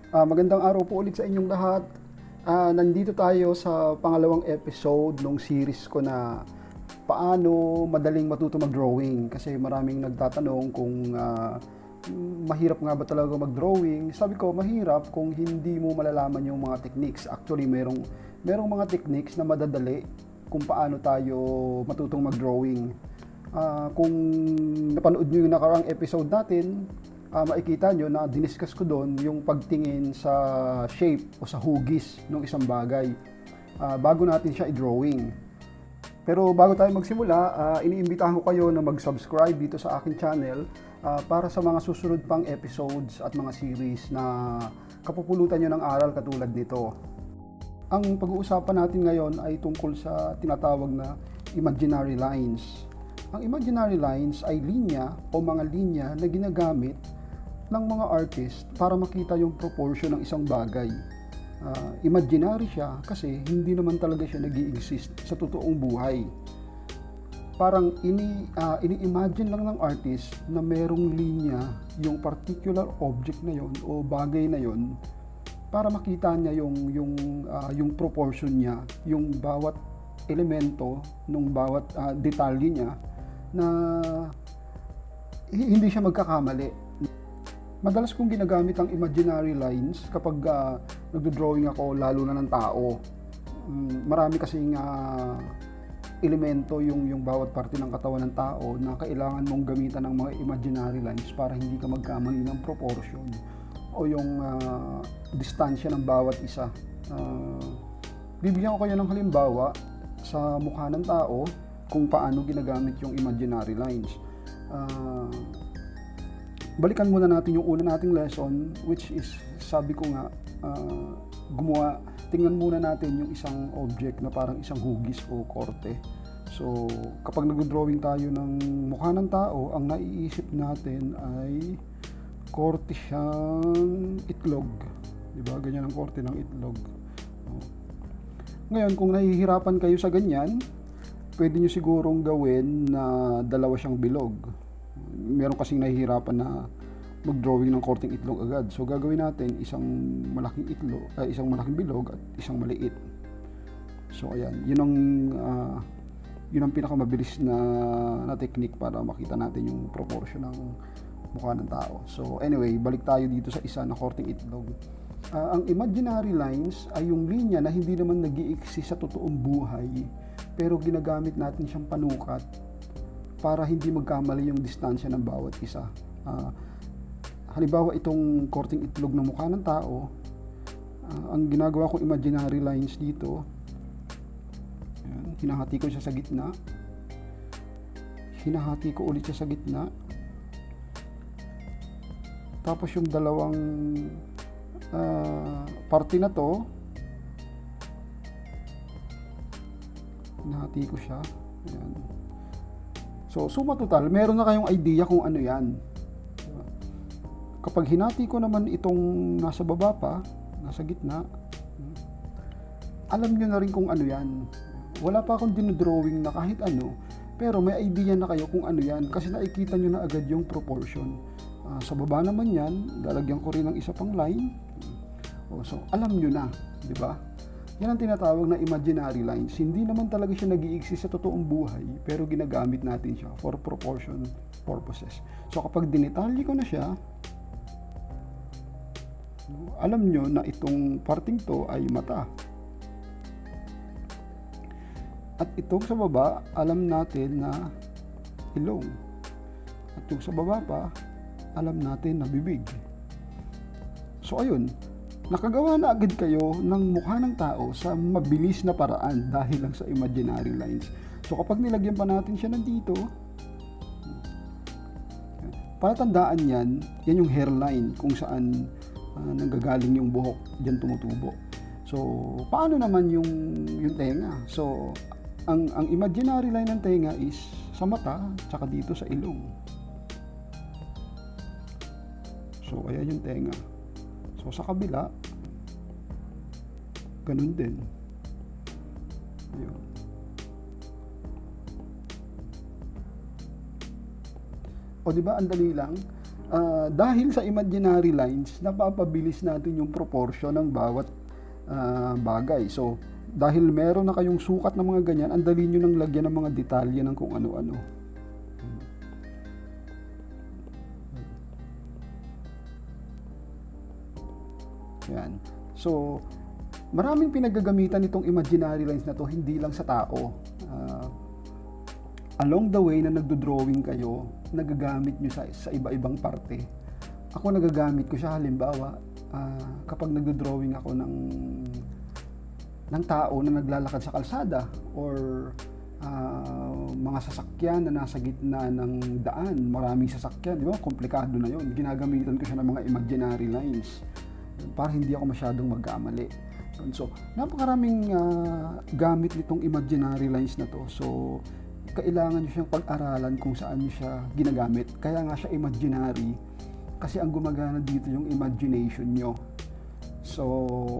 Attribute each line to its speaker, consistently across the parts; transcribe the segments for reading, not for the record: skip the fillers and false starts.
Speaker 1: Magandang araw po ulit sa inyong lahat. Nandito tayo sa pangalawang episode ng series ko na Paano Madaling Matuto Mag-Drawing. Kasi maraming nagtatanong kung mahirap nga ba talaga mag-drawing. Sabi ko, mahirap kung hindi mo malalaman yung mga techniques. Actually, merong mga techniques na madadali kung paano tayo matutong mag-drawing. Kung napanood nyo yung nakaraang episode natin, makikita nyo na diniscuss ko doon yung pagtingin sa shape o sa hugis ng isang bagay bago natin siya i-drawing. Pero bago tayo magsimula, iniimbitahan ko kayo na mag-subscribe dito sa aking channel para sa mga susunod pang episodes at mga series na kapupulutan nyo ng aral katulad nito. Ang pag-uusapan natin ngayon ay tungkol sa tinatawag na imaginary lines. Ang imaginary lines ay linya o mga linya na ginagamit ng mga artist para makita yung proportion ng isang bagay. Imaginary siya kasi hindi naman talaga siya nag-i-exist sa totoong buhay. Parang ini-imagine lang ng artist na merong linya yung particular object na yon o bagay na yon para makita niya yung proportion niya, yung bawat elemento ng bawat detalye niya na hindi siya magkakamali. Madalas kong ginagamit ang imaginary lines kapag nagdo-drawing ako lalo na ng tao. Marami kasing elemento yung bawat parte ng katawan ng tao na kailangan mong gamitan ng mga imaginary lines para hindi ka magkamali ng proportion o yung distansya ng bawat isa. Bibigyan ko kayo ng halimbawa sa mukha ng tao kung paano ginagamit yung imaginary lines. Balikan muna natin yung una nating lesson, which is, sabi ko nga, tingnan muna natin yung isang object na parang isang hugis o korte. So, kapag nag-drawing tayo ng mukha ng tao, ang naiisip natin ay korte siyang itlog. Diba? Ganyan ang korte ng itlog. Ngayon, kung nahihirapan kayo sa ganyan, pwede nyo sigurong gawin na dalawa siyang bilog. Meron kasing nahihirapan na mag-drawing ng korteng itlog agad. So gagawin natin isang malaking itlog, isang malaking bilog at isang maliit. So ayan, yun ang pinakamabilis na technique para makita natin yung proportion ng mukha ng tao. So anyway, balik tayo dito sa isa na korteng itlog. Ang imaginary lines ay yung linya na hindi naman nag-i-exist sa totoong buhay, pero ginagamit natin siyang panukat para hindi magkamali yung distansya ng bawat isa. Halimbawa, itong korteng itlog ng mukha ng tao, ang ginagawa kong imaginary lines dito, ayan, hinahati ko siya sa gitna, hinahati ko ulit siya sa gitna, tapos yung dalawang parte na to, hinahati ko siya, ayan. So, suma total, meron na kayong idea kung ano yan. Kapag hinati ko naman itong nasa baba pa, nasa gitna, alam nyo na rin kung ano yan. Wala pa akong dinodrawing na kahit ano, pero may idea na kayo kung ano yan kasi nakikita nyo na agad yung proportion. Sa baba naman yan, lalagyan ko rin ng isa pang line. So, alam nyo na, di ba? Yan ang tinatawag na imaginary lines. Hindi naman talaga siya nag-i-exist sa totoong buhay, pero ginagamit natin siya for proportion purposes. So kapag dinitalye ko na siya, alam nyo na itong parting to ay mata. At itong sa baba, alam natin na ilong. At yung sa baba pa, alam natin na bibig. So ayun, nakagawa na agad kayo ng mukha ng tao sa mabilis na paraan dahil lang sa imaginary lines. So kapag nilagyan pa natin siya nandito, palatandaan yan yung hairline kung saan nanggagaling yung buhok, diyan tumutubo. So paano naman yung tenga? So ang imaginary line ng tenga is sa mata, tsaka dito sa ilong. So ayan yung tenga. So sa kabila, ganun din. Ayun. O di ba ang dali lang? Dahil sa imaginary lines, napapabilis natin yung proportion ng bawat bagay. So, dahil meron na kayong sukat ng mga ganyan, ang dali nyo nang lagyan ng mga detalye ng kung ano-ano. Yan. So, maraming pinagagamitan itong imaginary lines na to, hindi lang sa tao. Along the way na nagdo-drawing kayo, nagagamit nyo sa iba-ibang parte. Ako nagagamit ko siya, halimbawa, kapag nagdo-drawing ako ng tao na naglalakad sa kalsada or mga sasakyan na nasa gitna ng daan, maraming sasakyan, di ba? Komplikado na yon. Ginagamitan ko siya ng mga imaginary lines para hindi ako masyadong magkamali. So, napakaraming gamit nitong imaginary lines na to. So, kailangan nyo siyang pag-aralan kung saan nyo siya ginagamit. Kaya nga siya imaginary, kasi ang gumagana dito yung imagination nyo. So,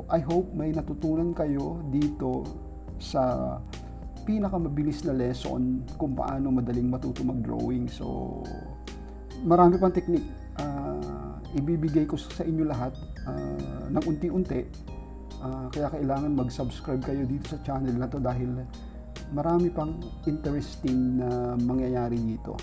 Speaker 1: I hope may natutunan kayo dito sa pinakamabilis na lesson kung paano madaling matuto mag-drawing. So, marami pang technique. Ibibigay ko sa inyo lahat ng unti-unti. Kaya kailangan mag-subscribe kayo dito sa channel na to dahil marami pang interesting na mangyayari dito.